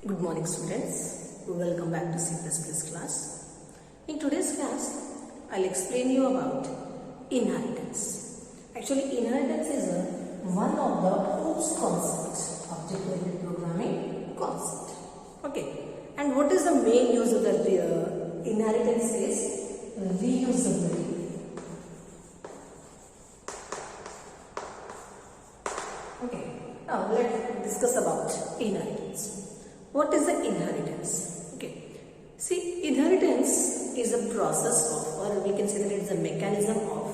Good morning students, welcome back to C++ class. In today's class, I'll explain you about inheritance. Actually, inheritance is one of the OOPS concepts, object-oriented programming concept. Okay, and what is the main use of the inheritance is reusability. Okay, now let's discuss about inheritance. What is the inheritance? Okay, see, inheritance is a process of, or we can say that it is a mechanism of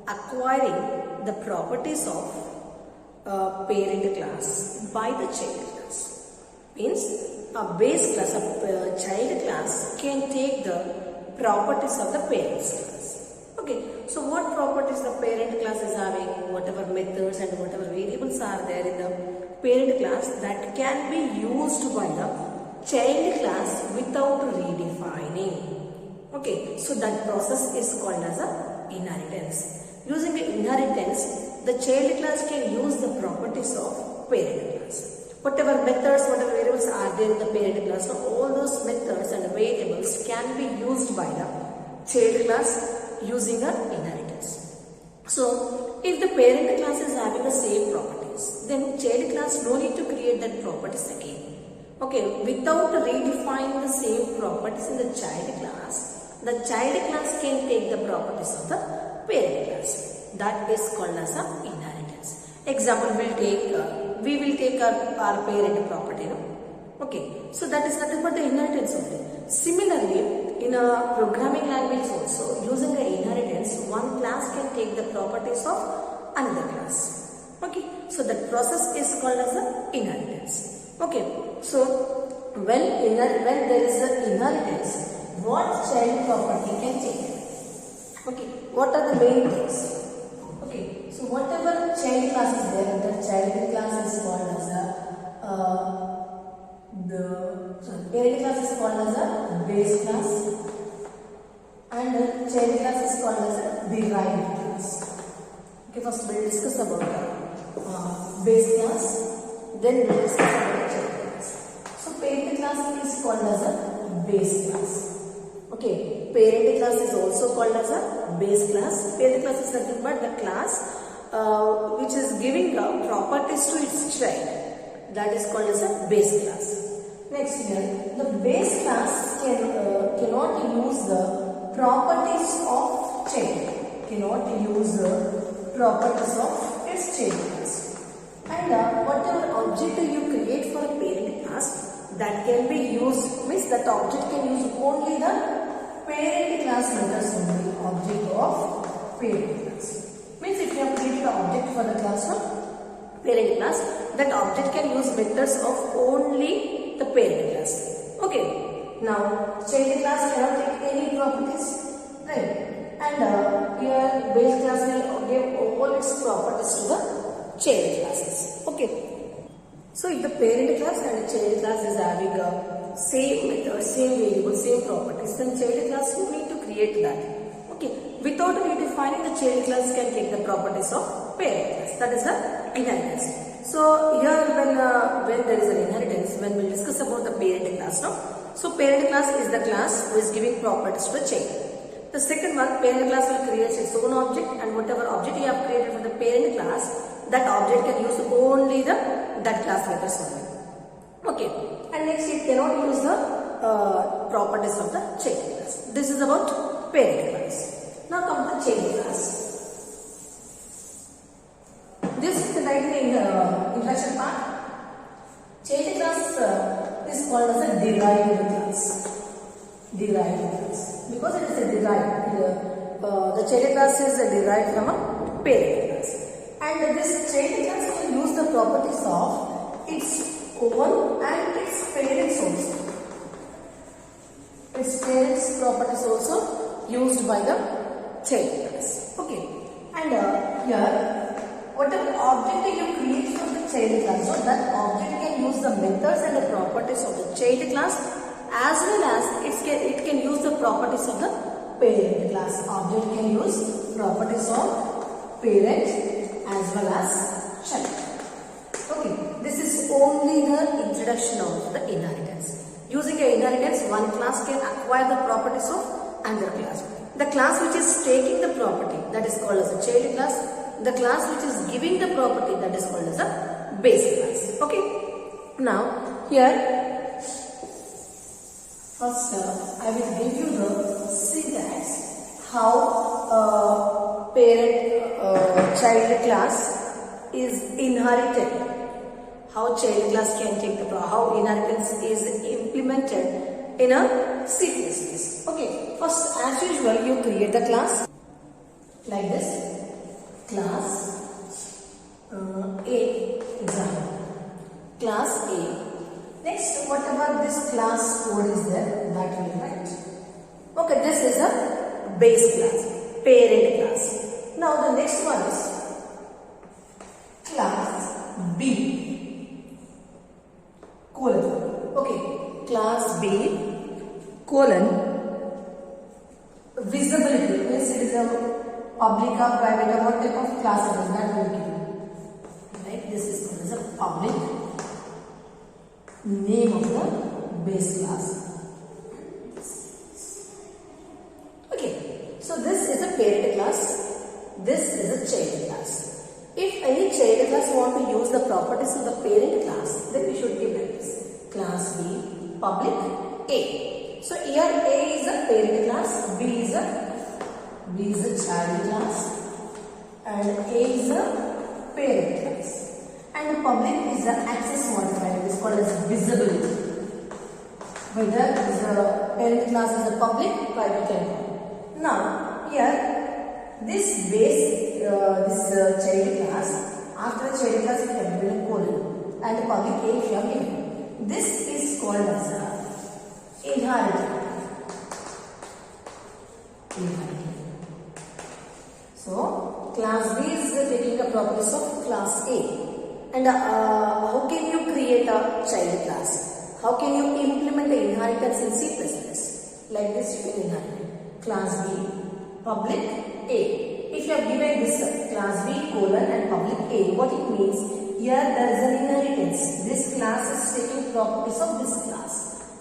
acquiring the properties of a parent class by the child class. Means a base class, a child class can take the properties of the parents class. Okay, so what properties the parent class is having, whatever methods and whatever variables are there in the parent class that can be used by the child class without redefining. Okay, so that process is called as a inheritance. Using the inheritance, the child class can use the properties of parent class. Whatever methods, whatever variables are there in the parent class, so all those methods and variables can be used by the child class using the inheritance. So, if the parent class is having the same properties, then child class no need to create that properties again. Okay, without redefining the same properties in the child class can take the properties of the parent class. That is called as a inheritance. Example, we will take our parent property. No? Okay, so that is nothing but the inheritance only. Similarly, in a programming language also, using the inheritance, one class can take the properties of another class. Okay, so that process is called as a inheritance. Okay, so when there is an inheritance, what child property can take? Okay, what are the main things? Okay, so whatever child class is there, the child class is called as parent class is called as a base class, and the child class is called as a derived class. Okay, first we will discuss about the base class, then we will discuss about the child class. So parent class is called as a base class. Okay, parent class is also called as a base class. Parent class is nothing but the class which is giving properties to its child. That is called as a base class. Next here, the base class cannot use the properties of child. Cannot use the properties of its child class. And whatever object you create for a parent class, that can be used, means that object can use only the parent class methods only. Object of parent class. Means if you have created an object for the class of parent class, that object can use methods of only the parent class. Okay. Now, child class cannot take any properties, right? And here base class will give all its properties to the child classes. Okay. So, if the parent class and the child class is having a same method, same variable, same properties, then child class you need to create that. Okay. Without redefining, the child class can take the properties of parent class. That is the inheritance. So here when there is an inheritance, when we discuss about the parent class now. So parent class is the class who is giving properties to the child. The second one, parent class will create its own object, and whatever object you have created for the parent class, that object can use only that class methods only. Okay. And next it cannot use the properties of the child class. This is about parent class. Now come to the child class. This is right in the introduction part. Child class is called as a derived class. Derived class. Because it is a derived. The child class is derived from a parent class. And this child class can use the properties of its own and its parents also. Its parents properties also used by the child class. Okay. And here, whatever object you create from the child class, so that object can use the methods and the properties of the child class, as well as it can use the properties of the parent class. Object can use properties of parent as well as child. Okay, this is only the introduction of the inheritance. Using a inheritance, one class can acquire the properties of another class. The class which is taking the property, that is called as a child class. The class which is giving the property, that is called as a base class. Okay. Now here first I will give you the syntax how parent child class is inherited, how child class can take the how inheritance is implemented in a C++. Okay, first as usual you create the class like this, class A, example, class A. Next, whatever this class code is there, that will write. Okay, this is a base class, parent class. Now the next one is class B, colon. Okay, class B, colon, visibility, means it is a public or private or what type of class it is, that will give. Right, this is called as a public, name of the base class. Okay, so this is a parent class, this is a child class. If any child class want to use the properties of the parent class, then we should give like this, class B, public A. So here A is a parent class, B is a child class, and A is a parent class. And public is the access modifier, it is called as visibility. Whether the parent class is a public, private, and now here this base, this child class, after child class we have given a colon and public A we have given. This is called as a inherited. So class B is taking the properties of class A. And how can you create a child class? How can you implement the inheritance in C++? Like this you can inherit class B, public A. If you have given this class B colon and public A, what it means? Here there is an inheritance. This class is taking properties of this class.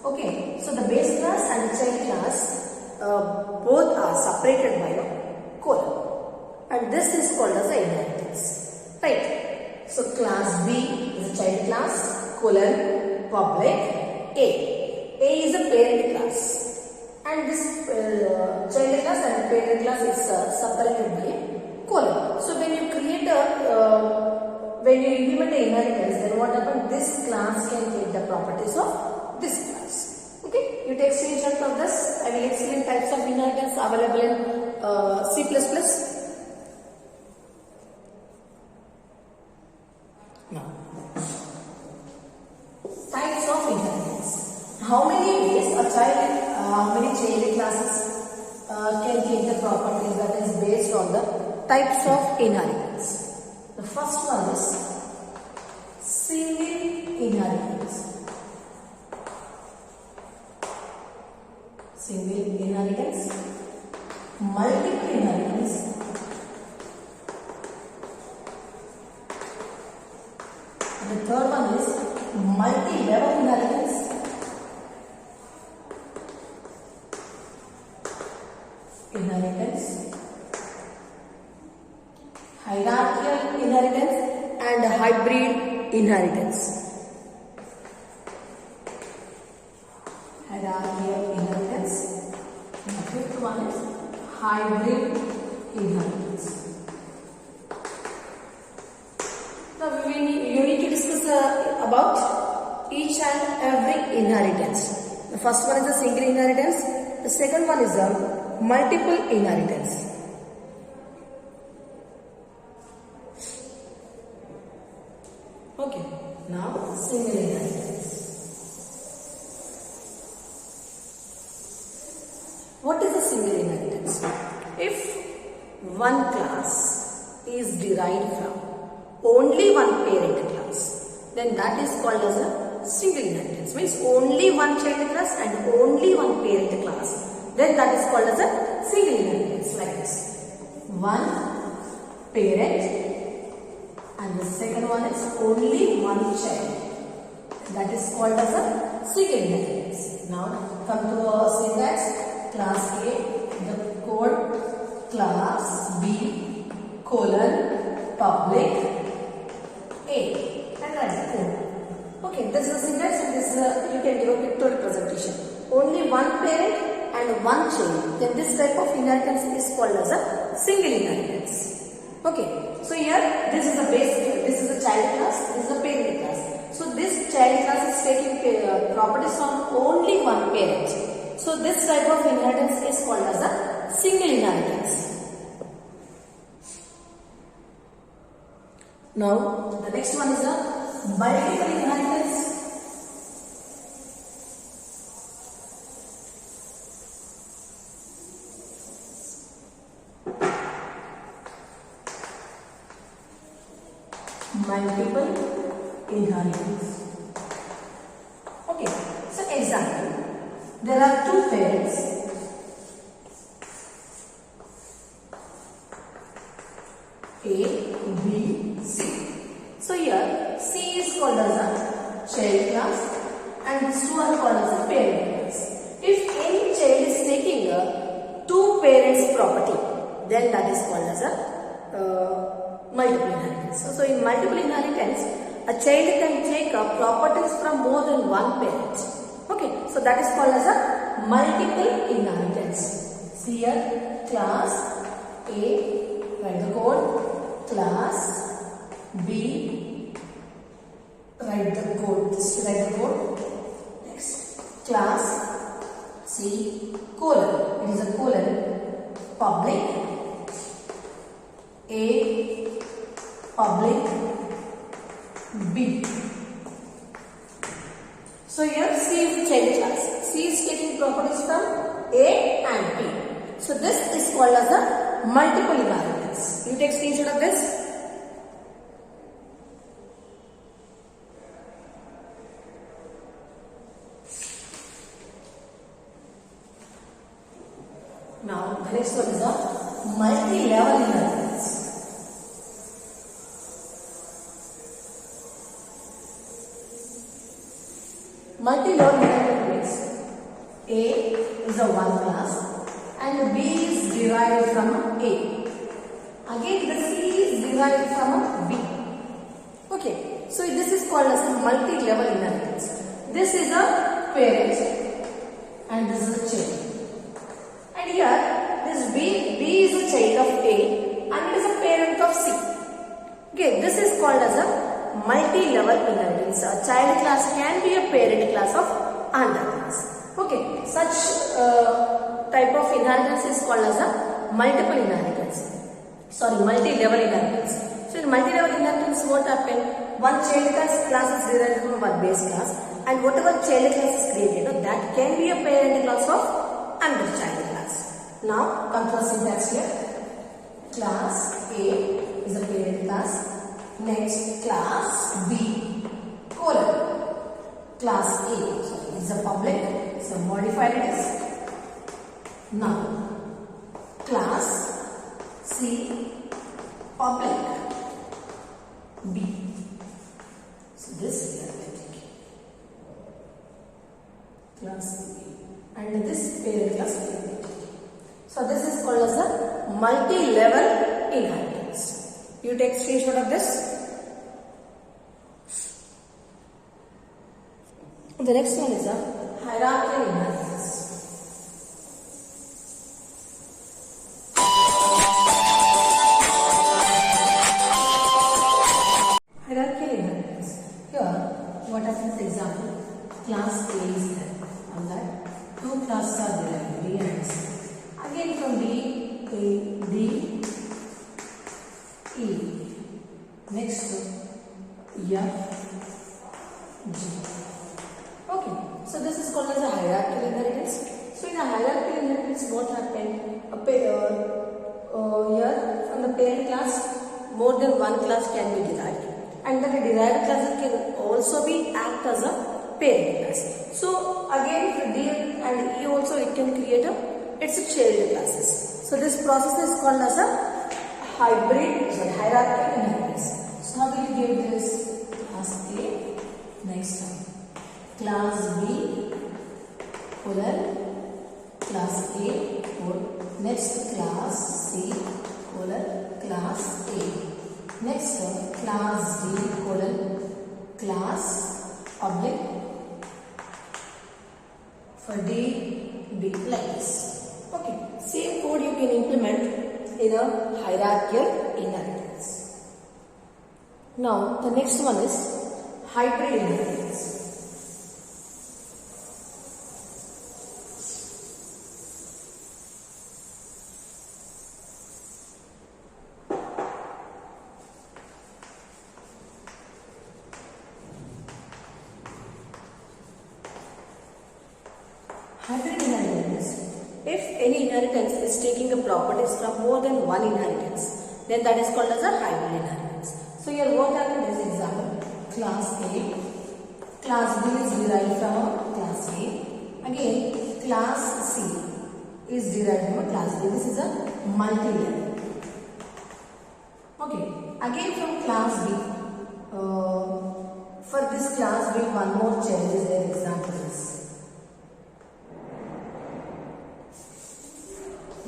Okay, so the base class and the child class both are separated by a colon. And this is called as the inheritance. Right. So class B is a child class, colon, public, A. A is a parent class. And this child class and parent class is separated by a colon. So when you create a, when you implement the inheritance, then what happens? This class can take the properties of this class. Okay, you take screenshot of this. I will explain types of inheritance available in C++. Now, types of inheritance. How many ways a child, how many child classes can take the properties that is based on the types of inheritance? The first one is single inheritance. Single inheritance, multiple inheritance, and the third one is multi-level inheritance, hierarchical inheritance, and hybrid inheritance. Hierarchical inheritance. And the fifth one is hybrid inheritance. Now you need to discuss about each and every inheritance. The first one is a single inheritance. The second one is a multiple inheritance. Okay, now single inheritance. What is a single inheritance? If one class is derived from only one parent class, then that is called as a single inheritance. Means only one child class and only one parent class. Then that is called as a single inheritance, like this. One parent and the second one is only one child. That is called as a single inheritance. Now come to our syntax. Class A, the code class B colon public A, and write the code. Okay, this is the syntax and this is you can give a pictorial presentation. Only one parent and one child. Then this type of inheritance is called as a single inheritance. Okay, so here this is the this is the child class, this is the parent class. So this child class is taking properties from only one parent. So this type of inheritance is called as a single inheritance. Now the next one is a multiple inheritance. Multiple inheritance. Okay, so example, there are two parents. A, B, C. So here C is called as a child class and these two are called as a parent class. If any child is taking a two parents property, then that is called as a multiple inheritance. So in multiple inheritance, a child can take properties from more than one parent. Okay, so that is called as a multiple inheritance. See here, class A, write the code, class B, write the code, write the code, next, class C, colon, it is a colon, public A, public B. So here C is the child class. C is taking properties from A and B. So this is called as a multiple inheritance. You take screenshot of this. Now the next one is a multi-level inheritance. Multi-level inheritance means A is a one class and B is derived from A. Again the C is derived from B. Okay, so this is called as a multi-level inheritance. This is a parent and this is a child. And here this B is a child of A and it is a parent of C. Okay, this is called as a multi-level inheritance. A child class can be a parent class of another class. Okay, such type of inheritance is called as a multiple inheritance. Sorry, multi-level inheritance. So in multi-level inheritance, what happened? One child class is derived from one base class, and whatever child class is created, that can be a parent class of another child class. Now come to the syntax here. Class A is a parent class. Next, class B colon class A. So is a public. So modified it is. Now class C public B. So this is the class B and this parent class B. So this is called as a multi-level inheritance. You take screenshot of this. The next one is a hierarchical inheritance. Hierarchical inheritance. Here, what happens? Example: class A is there. On that, two classes are derived, B and C. Again, from B, A, D, E. Next, F, G. Okay, so this is called as a hierarchical inheritance. So in a hierarchical inheritance, what happened? Here from the parent class, more than one class can be derived, and that derived class can also be act as a parent class. So again, for D and E also it can create it's a child classes. So this process is called as a hierarchical inheritance. So how will you give this as A? Next time. class B colon class A colon next class C colon class A next class D colon class public for D like this. Okay, same code you can implement in a hierarchical inheritance. Now the next one is hybrid inheritance. Hybrid inheritance. If any inheritance is taking the properties from more than one inheritance, then that is called as a hybrid inheritance. So here what happened is example class A, class B is derived from class A. Again class C is derived from class B. This is a multi-level. Okay. Again from class B. For this class B, one more change is there. Example is.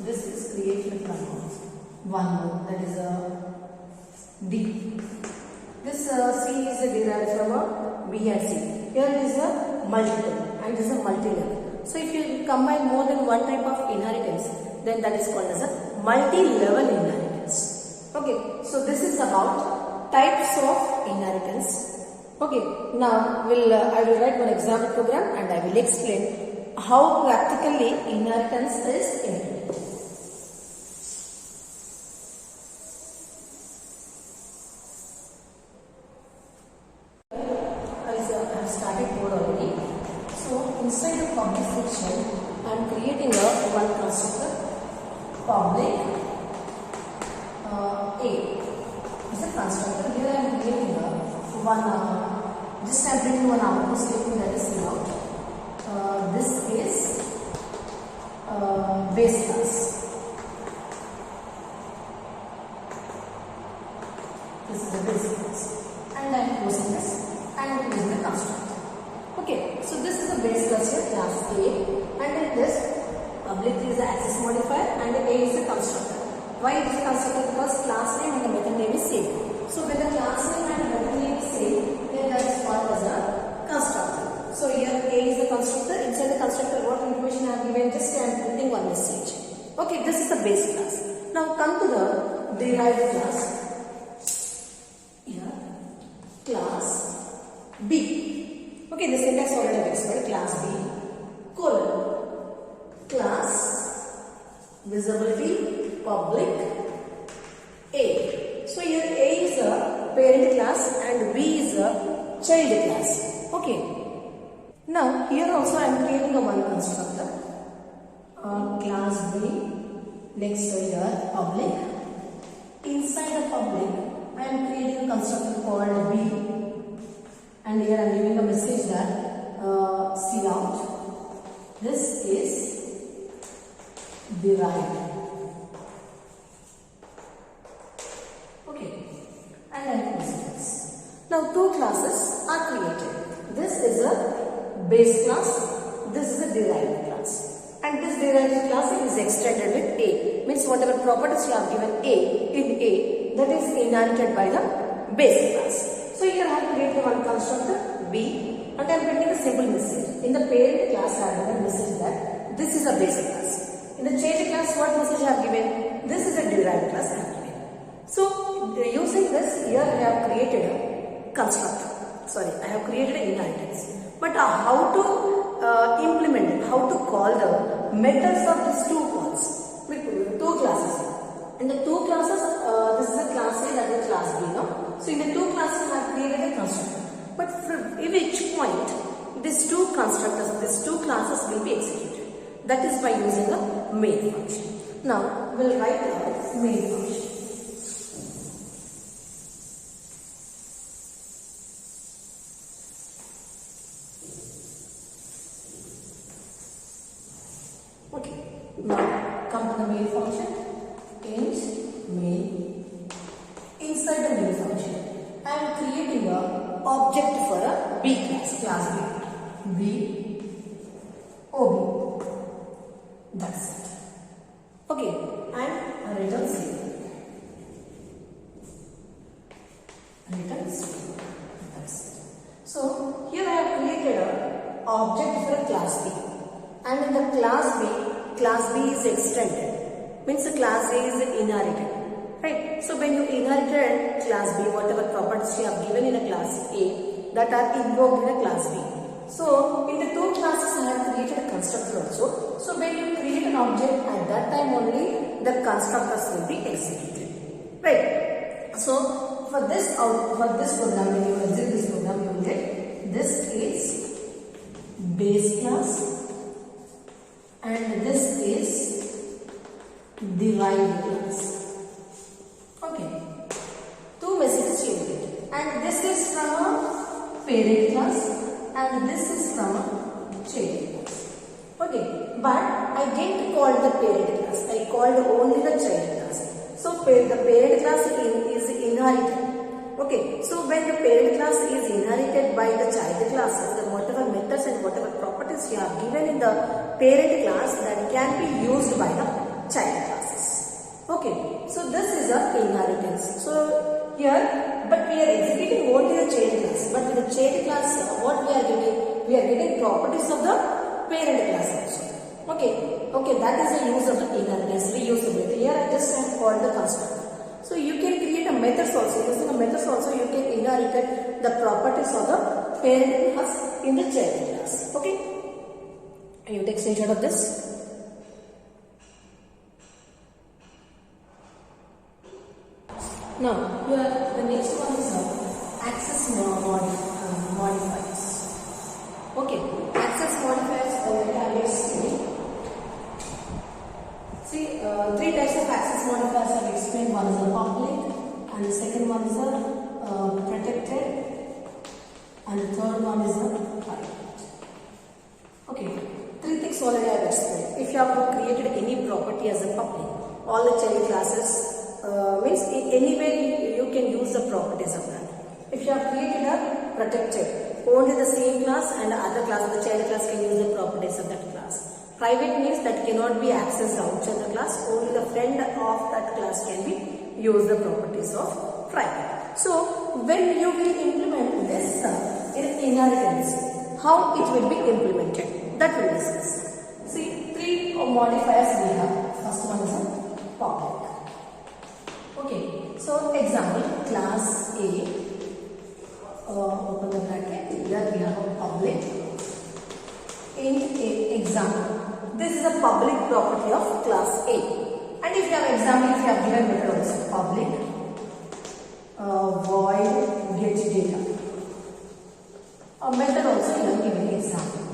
This is created from one more, that is a D. This C is derived from a B and C. Here it is a multiple and this is a multi-level. So if you combine more than one type of inheritance, then that is called as a multi-level inheritance. Okay, so this is about types of inheritance. Okay, now I will write one example program and I will explain how practically inheritance is implemented. Started code already. So inside the public section, I am creating a one constructor public A. Is a constructor. Here I am creating a one. Just I am bringing one output statement that is out. This is base class. This is the base class, and I am closing this. And using the constructor. Okay, so this is a base class here, class A, and in this public is the access modifier and A is the constructor. Why it is a constructor? Because class name and the method name is same. So when the class name and the method name is same, then that is called as a constructor. So here A is the constructor. Inside the constructor, what information I have given? Just I am printing one message. Okay, this is the base class. Now come to the derived class. Here, class B. Okay, the syntax already explained. Class B colon class visibility public A. So here A is a parent class and B is a child class. Okay. Now here also I am creating a one constructor. Class B. Next here public. Inside the public I am creating a constructor called B. And here I am giving a message that see out. This is derived. Okay. And I am closing this. Now two classes are created. This is a base class. This is a derived class. And this derived class is extended with A. Means whatever properties you have given A, that is inherited by the base class. So here I have created one constructor B and I am printing a simple message. In the parent class I have given a message that this is a base class. In the child class what message I have given? This is a derived class I have given. So using this here I have created a constructor. Sorry, I have created an inheritance. But how to implement it? How to call the methods of these two calls? With two classes. In the two classes, this is a class A, that is class B. No? So in the two classes, I have created a constructor. But from each point, these two constructors, these two classes will be executed. That is by using a main function. Now, we will write the main function. Okay. Now, come to the main function. Int main. Inside the main function, I am creating a object for a B class, class B. object for a class B, and in the class B is extended, means the class A is inherited, right? So when you inherited class B, whatever properties you have given in a class A, that are invoked in a class B. So in the two classes I have created a constructor also. So when you create an object, at that time only the constructors will be executed, right? So for this program, when you execute this program, you will get this is base class and this is derived class. Okay, two messages you will get, and this is from a parent class and this is from a child class. Okay, but I didn't call the parent class, I called only the child class. So the parent class is inherited. Okay, so when the parent class is inherited by the child classes, then whatever methods and whatever properties you have given in the parent class, that can be used by the child classes. Okay, so this is a inheritance. So here, but we are executing only the child class. But in the child class, what we are getting? We are getting properties of the parent class also. Okay, that is the use of the inheritance, reusability. Here I just have called the constructor. So you can create a methods also. Using a methods also, you can inherit the properties of the parent class in the child class. Okay, and you take screenshot of this. Now, here the next one is access modifiers. Okay, access modifiers already I have explained. See, three types of access modifiers I have explained. One is a public, and the second one is a protected, and the third one is a private. Okay, three things already I have explained. If you have created any property as a public, all the child classes. Means anywhere you can use the properties of that. If you have created a protected, only the same class and other class, the child class can use the properties of that class. Private means that cannot be accessed outside the class, only the friend of that class can be use the properties of private. So when you will implement this in inheritance, how it will be implemented, that will discuss. See, three modifiers we have. First one is a public. Okay, so example, class A, open the bracket, here we have a public, int A, example. This is a public property of class A. And if you have example, if you have given method also, public, void get data. A method also you have given example.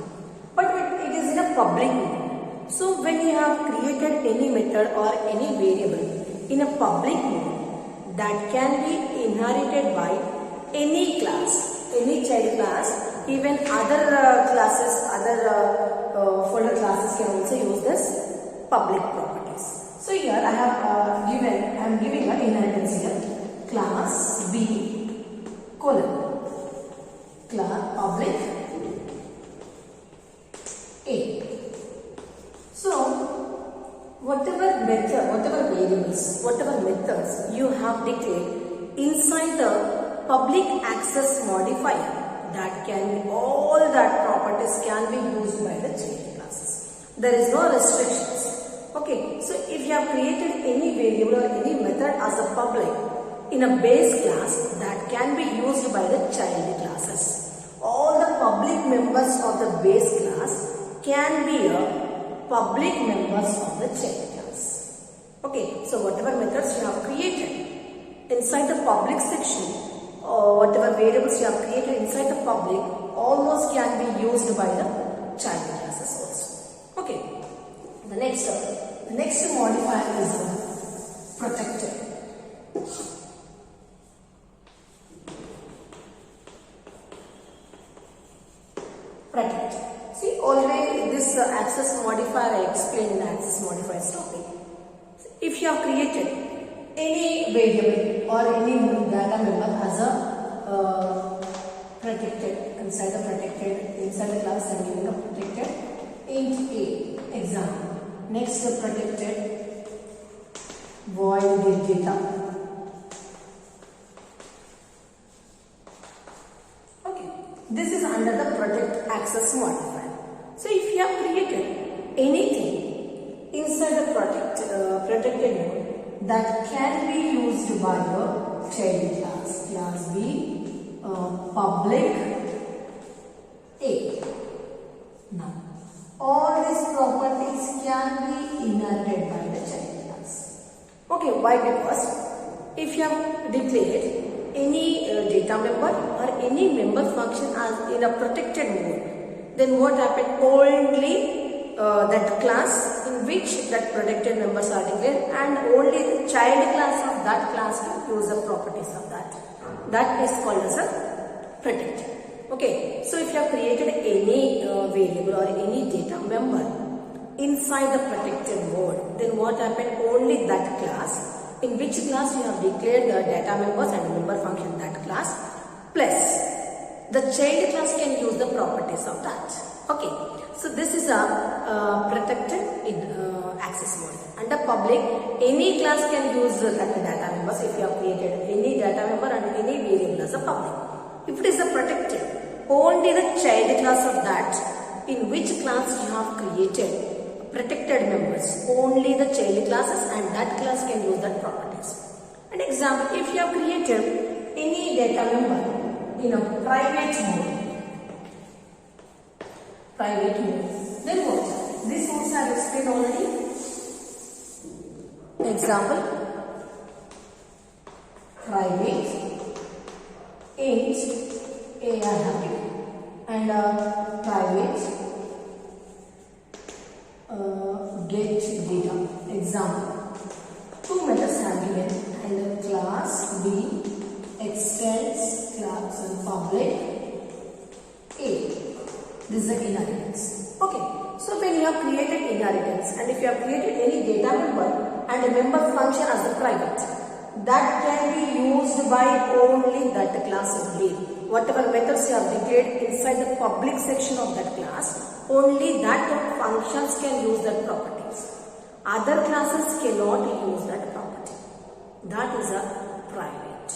But it is in a public mode. So when you have created any method or any variable, in a public mode, that can be inherited by any class, any child class, even other classes, other folder classes can also use this public properties. So here I am giving an inheritance here, class B colon, class public A. So whatever method, whatever variables, whatever methods you have declared inside the public access modifier, that can be, all that properties can be used by the child classes. There is no restrictions. Okay, so if you have created any variable or any method as a public in a base class, that can be used by the child classes. All the public members of the base class can be a public members of the child class. Okay, so whatever methods you have created inside the public section, or whatever variables you have created inside the public, all those can be used by the child classes also. Okay, the next modifier is protected. Protected. See, already this access modifier I explained in the access modifiers topic. If you have created any variable or any data member as a protected, inside the class I'm giving a protected int A, example. Next the protected void get data. Okay, this is under the protect access modifier. So if you have created anything inside the protected mode that can be used by the child class, class B, public A. Now, all these properties can be inherited by the child class. Okay, why? Because if you have declared any data member or any member function as in a protected mode, then what happened? Only that class in which that protected members are declared, and only the child class of that class can use the properties of that. That is called as a protected. Okay, so if you have created any variable or any data member inside the protected mode, then what happened? Only that class, in which class you have declared the data members and member function that class, plus the child class can use the properties of that. Okay, so this is a protected access mode. Under public, any class can use that data members if you have created any data member and any variable as a public. If it is a protected, only the child class of that in which class you have created protected members, only the child classes and that class can use that properties. An example, if you have created any data member in a private mode, then what? This ones I have explained already. Example, private int A I have given, and private get data. Example, two methods have given, and class B extends class and public A. This is the inheritance. Okay, so when you have created inheritance, and if you have created any data member and a member function as the private, that can be used by only that class only. Whatever methods you have declared inside the public section of that class, only that functions can use that properties. Other classes cannot use that property. That is a private.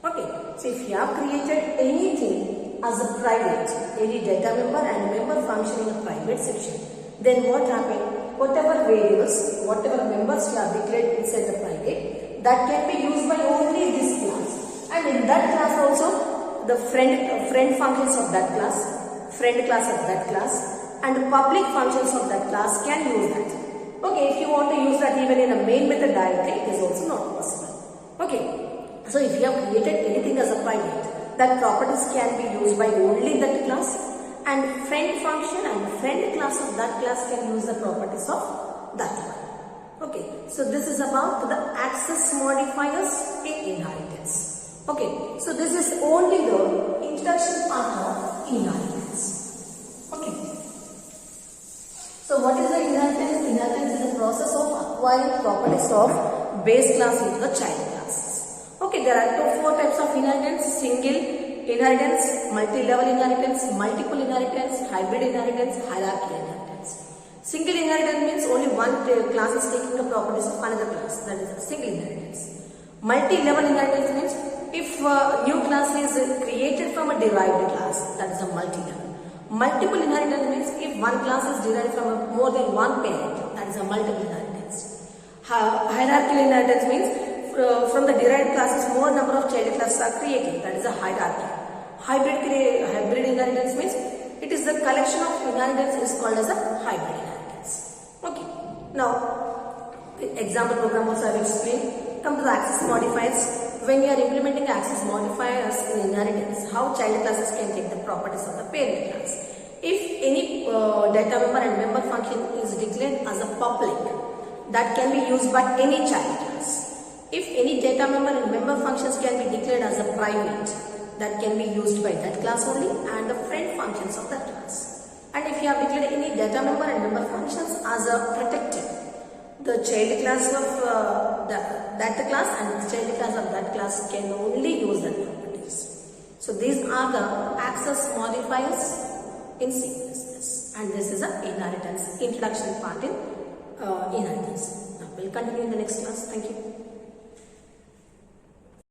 Okay, so if you have created anything as a private, any data member and member function in a private section, then what happened? Whatever variables, whatever members you have declared inside the private, that can be used by only this class. And in that class also, the friend functions of that class, friend class of that class, and the public functions of that class can use that. Okay, if you want to use that even in a main method directly, it is also not possible. Okay, so if you have created anything as a private, that properties can be used by only that class, and friend function and friend class of that class can use the properties of that one. Okay, so this is about the access modifiers in inheritance. Okay, so this is only the introduction part of inheritance. Okay. So what is the inheritance? Inheritance is the process of acquiring properties of base class into the child classes. Okay, there are four types of inheritance: single inheritance, multi-level inheritance, multiple inheritance, hybrid inheritance, hierarchical inheritance. Single inheritance means only one class is taking the properties of another class. That is a single inheritance. Multi-level inheritance means if a new class is created from a derived class, that is a multi-level. Multiple inheritance means if one class is derived from more than one parent, that is a multiple inheritance. Hierarchical inheritance means from the derived classes more number of child classes are created, that is a hierarchy. Hybrid inheritance means it is the collection of inheritance is called as a hybrid inheritance. Okay. Now, example program also I have explained. Come to the access modifiers. When you are implementing access modifiers in inheritance, how child classes can take the properties of the parent class. If any data member and member function is declared as a public, that can be used by any child class. If any data member and member functions can be declared as a private, that can be used by that class only and the friend functions of that class. And if you have declared any data member and member functions as a protected, the child class of that class and the child class of that class can only use that properties. So these are the access modifiers in C++, and this is a inheritance introduction part in inheritance. Now we'll continue in the next class. Thank you.